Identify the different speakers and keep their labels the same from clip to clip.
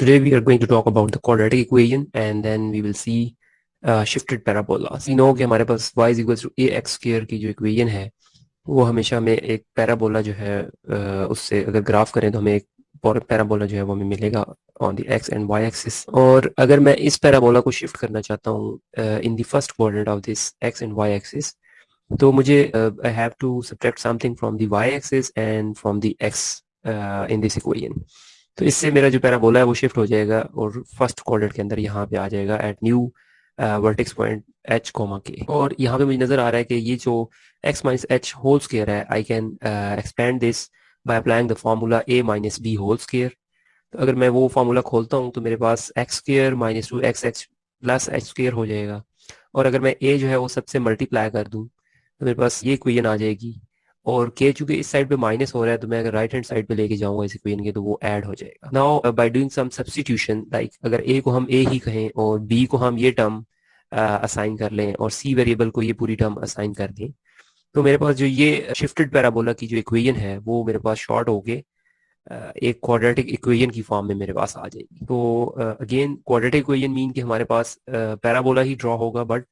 Speaker 1: Today we are going to talk about the quadratic equation and then we will see shifted parabola. We know कि हमारे पास y is equals to ax square की जो equation है वो हमेशा हमें एक पैराबोला जो है उससे अगर ग्राफ करें तो हमें एक पैराबोला जो है वो हमें मिलेगा on the x and y axis. और अगर मैं इस पैराबोला को शिफ्ट करना चाहता हूँ in the first quadrant of this x and y axis, तो मुझे I have to subtract something from the y axis and from the x in this equation. तो इससे मेरा जो पैराबोला है वो शिफ्ट हो जाएगा और फर्स्ट क्वाड्रेंट के अंदर यहाँ पे आ जाएगा at new vertex point h comma k. और यहाँ पे मुझे नजर आ रहा है कि ये जो x minus H whole square है, I can expand this by applying the formula a minus B whole square. तो अगर मैं वो फॉर्मूला खोलता हूँ तो मेरे पास X square minus two X X plus H square हो जाएगा। और अगर मैं a जो है वो सबसे मल्टीप्लाई कर दूँ तो मेरे पास ये इक्वेशन आ जाएगी। और के चूंकि इस साइड पे माइनस हो रहा है तो मैं अगर राइट हैंड साइड पे लेके जाऊंगा इस इक्वेशन के तो वो ऐड हो जाएगा। Now by doing some substitution, like अगर ए को हम ए ही कहें और बी को हम ये टर्म असाइन कर लें और सी वेरिएबल को ये पूरी टर्म असाइन कर दें, तो मेरे पास जो ये शिफ्टेड पैराबोला की जो इक्वेशन है वो मेरे पास शॉर्ट होके एक क्वाड्रेटिक इक्वेशन की फॉर्म में मेरे पास आ जाएगी। तो अगेन क्वाड्रेटिक इक्वेशन मीन कि हमारे पास पैराबोला ही ड्रॉ होगा, but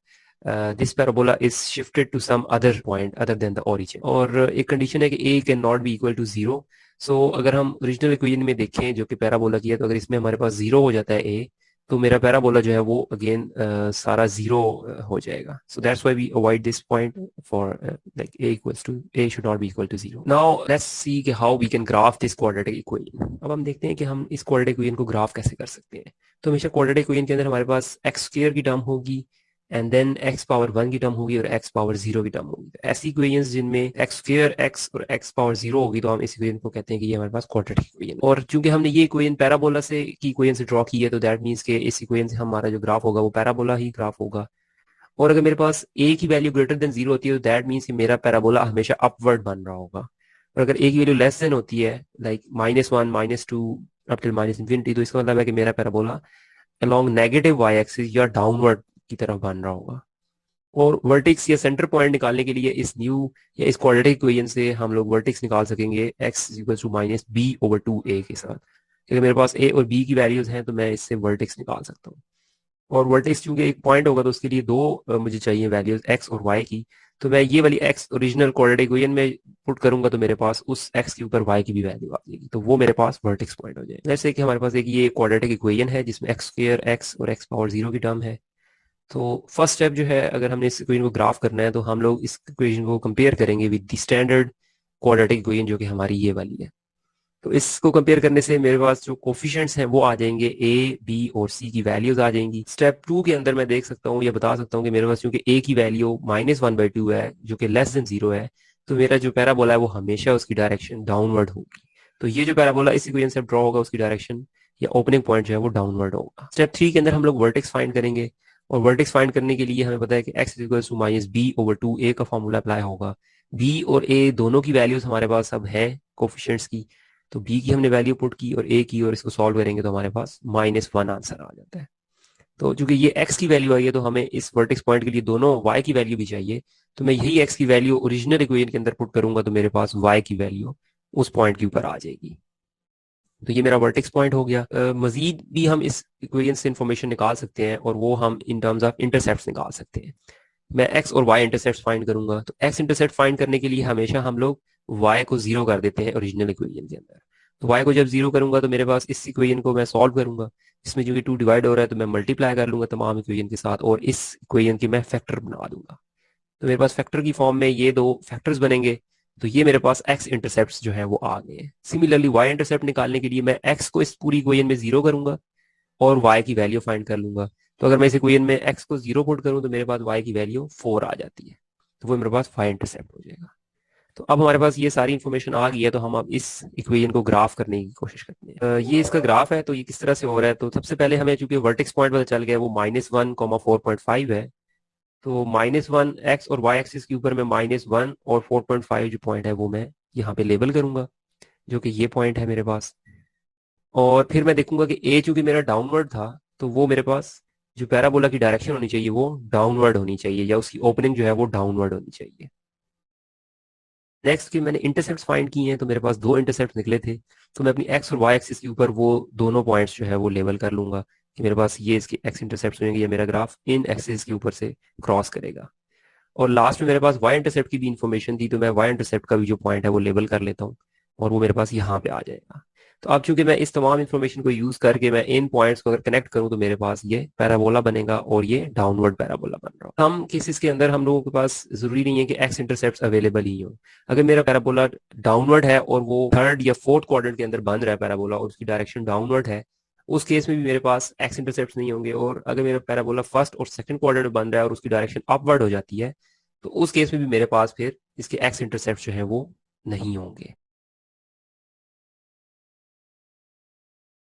Speaker 1: this parabola is shifted to some other point other than the origin. और एक कंडीशन है कि A can not be equal to zero. So अगर हम ओरिजिनल इक्वेशन में देखें जो कि पैराबोला की है, तो अगर इसमें हमारे पास जीरो हो जाता है ए, तो मेरा पैराबोला जो है वो अगेन सारा जीरो हो जाएगा। So that's why we avoid this point for like a equals to a should not be equal to zero. Now let's see कि how we can graph this quadratic equation. अब हम देखते हैं कि हम इस quadratic equation को graph कैसे कर सकते हैं। तो हमेशा quadratic equation के अंदर हमारे पास x स्क्वायर की टर्म होगी एंड देन x पावर 1 की टर्म होगी और x पावर 0 की टर्म होगी। तो ऐसी इक्वेशंस जिनमें x स्क्वायर x और x पावर 0 होगी तो हम इस इक्वेशन को कहते हैं कि ये हमारे पास क्वाड्रेटिक इक्वेशन। और चूंकि हमने ये इक्वेशन पैराबोला से की इक्वेशन से ड्रॉ की है तो दैट मींस के इस इक्वेशन से हमारा जो ग्राफ होगा वो पैराबोला ही ग्राफ होगा। और अगर मेरे पास a की वैल्यू ग्रेटर देन 0 होती है तो दैट मींस कि मेरा पैराबोला हमेशा अपवर्ड बन रहा होगा। और अगर a की वैल्यू लेस देन होती है like -1 -2 up till minus infinity, तो इसका मतलब है कि मेरा parabola along negative y axis या डाउनवर्ड की तरफ बन रहा होगा। और वर्टेक्स या सेंटर पॉइंट निकालने के लिए इस न्यू या इस क्वाड्रेटिक इक्वेशन से हम लोग वर्टेक्स निकाल सकेंगे x equal to minus b over 2a के साथ। अगर मेरे पास a और b की वैल्यूज हैं तो मैं इससे वर्टेक्स निकाल सकता हूँ। और वर्टेक्स चूंकि एक पॉइंट होगा तो उसके लिए दो मुझे चाहिए वैल्यूज x और y की। तो मैं ये वाली x ओरिजिनल क्वाड्रेटिक इक्वेशन में पुट करूंगा तो मेरे पास उस x के ऊपर y की भी वैल्यू आ जाएगी, तो वो मेरे पास वर्टेक्स पॉइंट हो जाएगा। जैसे कि हमारे पास एक ये क्वाड्रेटिक इक्वेशन है जिसमें x स्क्वायर x और x पावर 0 की टर्म है। तो फर्स्ट स्टेप जो है, अगर हमने इस इक्वेशन को ग्राफ करना है तो हम लोग इस इक्वेशन को कंपेयर करेंगे with the standard quadratic equation जो कि हमारी ये वाली है। तो इसको कंपेयर करने से मेरे पास जो कोफिशिएंट्स हैं वो आ जाएंगे, ए बी और सी की वैल्यूज आ जाएंगी। स्टेप 2 के अंदर मैं देख सकता हूँ या बता सकता हूँ कि मेरे पास क्योंकि ए की वैल्यू -1/2 है जो कि लेस देन 0 है, तो मेरा जो पैराबोला है वो हमेशा उसकी डायरेक्शन डाउनवर्ड होगी। तो ये जो पैराबोला इस इक्वेशन से ड्रॉ होगा उसकी डायरेक्शन या ओपनिंग पॉइंट जो है वो डाउनवर्ड होगा। स्टेप 3 के अंदर हम लोग वर्टेक्स फाइंड करेंगे और वर्टेक्स फाइंड करने के लिए हमें पता है कि x equals to minus b over 2a का फॉर्मूला अप्लाई होगा। b और a दोनों की वैल्यूज हमारे पास अब है कोफिशिएंट्स की, तो b की हमने वैल्यू पुट की और a की, और इसको सॉल्व करेंगे तो हमारे पास -1 आंसर आ जाता है। तो चूंकि ये x की वैल्यू आई है तो हमें इस वर्टेक्स पॉइंट के लिए दोनों y की वैल्यू भी चाहिए, तो मैं यही x की वैल्यू ओरिजिनल इक्वेशन के अंदर पुट करूंगा तो मेरे पास y की वैल्यू उस पॉइंट के ऊपर आ जाएगी। तो ये मेरा वर्टेक्स पॉइंट हो गया। मजीद भी हम इस इक्वेशन से इंफॉर्मेशन निकाल सकते हैं और वो हम इन टर्म्स ऑफ इंटरसेप्ट निकाल सकते हैं। मैं x और y इंटरसेप्ट फाइंड करूंगा, तो x इंटरसेप्ट फाइंड करने के लिए हमेशा हम लोग y को 0 कर देते हैं ओरिजिनल इक्वेशन के अंदर। तो y को जब 0 करूंगा तो मेरे पास इस इक्वेशन को मैं सॉल्व करूंगा, इसमें जो कि 2 डिवाइड हो रहा है तो मैं मल्टीप्लाई कर लूंगा तमाम इक्वेशन के साथ और इस इक्वेशन की मैं फैक्टर बना दूंगा। तो मेरे पास फैक्टर की फॉर्म में ये दो फैक्टर्स बनेंगे। तो ये मेरे पास x इंटरसेप्ट जो है वो आ गए हैं। सिमिलरली y इंटरसेप्ट निकालने के लिए मैं x को इस पूरी इक्वेशन में 0 करूंगा और y की वैल्यू फाइंड कर लूंगा। तो अगर मैं इस इक्वेशन में x को 0 पुट करूं तो मेरे पास y की वैल्यू 4 आ जाती है, तो वो मेरे पास y इंटरसेप्ट हो जाएगा। तो अब हमारे पास ये सारी इंफॉर्मेशन आ गई है, तो हम अब इस इक्वेशन को ग्राफ करने की कोशिश करते हैं। ये इसका ग्राफ है, तो ये किस तरह से हो रहा है। तो सबसे पहले हमें चूंकि वर्टेक्स पॉइंट पता चल गया वो -1, 4.5 है, तो -1 x और y एक्सिस के ऊपर मैं -1 और 4.5 जो पॉइंट है वो मैं यहाँ पे लेबल करूंगा, जो कि ये पॉइंट है मेरे पास। और फिर मैं देखूंगा कि a चूंकि मेरा डाउनवर्ड था तो वो मेरे पास जो पैराबोला की डायरेक्शन होनी चाहिए वो डाउनवर्ड होनी चाहिए या उसकी ओपनिंग जो है वो डाउनवर्ड होनी चाहिए। नेक्स्ट कि मैंने इंटरसेप्ट फाइंड किए हैं, तो मेरे पास दो इंटरसेप्ट निकले थे, तो मैं अपनी एक्स और वाई एक्सिस के ऊपर वो दोनों पॉइंट्स जो है वो लेबल कर लूंगा कि मेरे पास ये इसके एक्स इंटरसेप्ट होंगे, ये मेरा ग्राफ इन एक्सिस के ऊपर से क्रॉस करेगा। और लास्ट में मेरे पास वाई इंटरसेप्ट की भी इंफॉर्मेशन थी, तो मैं वाई इंटरसेप्ट का भी जो पॉइंट है वो लेबल कर लेता हूँ और वो मेरे पास यहाँ पे आ जाएगा। तो अब चूंकि मैं इस तमाम इंफॉर्मेशन को यूज करके मैं इन पॉइंट्स को अगर कनेक्ट करूँ तो मेरे पास ये पैराबोला बनेगा और ये डाउनवर्ड पैराबोला बन रहा है। हम केसेस के अंदर हम लोगों के पास जरूरी नहीं है कि एक्स इंटरसेप्ट अवेलेबल ही हो। अगर मेरा पैराबोला डाउनवर्ड है और वो थर्ड या फोर्थ क्वाड्रेंट के अंदर बन रहा है पैराबोला और उसकी डायरेक्शन डाउनवर्ड है, उस केस में भी मेरे पास एक्स इंटरसेप्ट नहीं होंगे। और अगर मेरा पैराबोला फर्स्ट और सेकंड क्वाड्रेंट में बन रहा है और उसकी डायरेक्शन अपवर्ड हो जाती है, तो उस केस में भी मेरे पास फिर इसके एक्स इंटरसेप्ट जो है वो नहीं होंगे।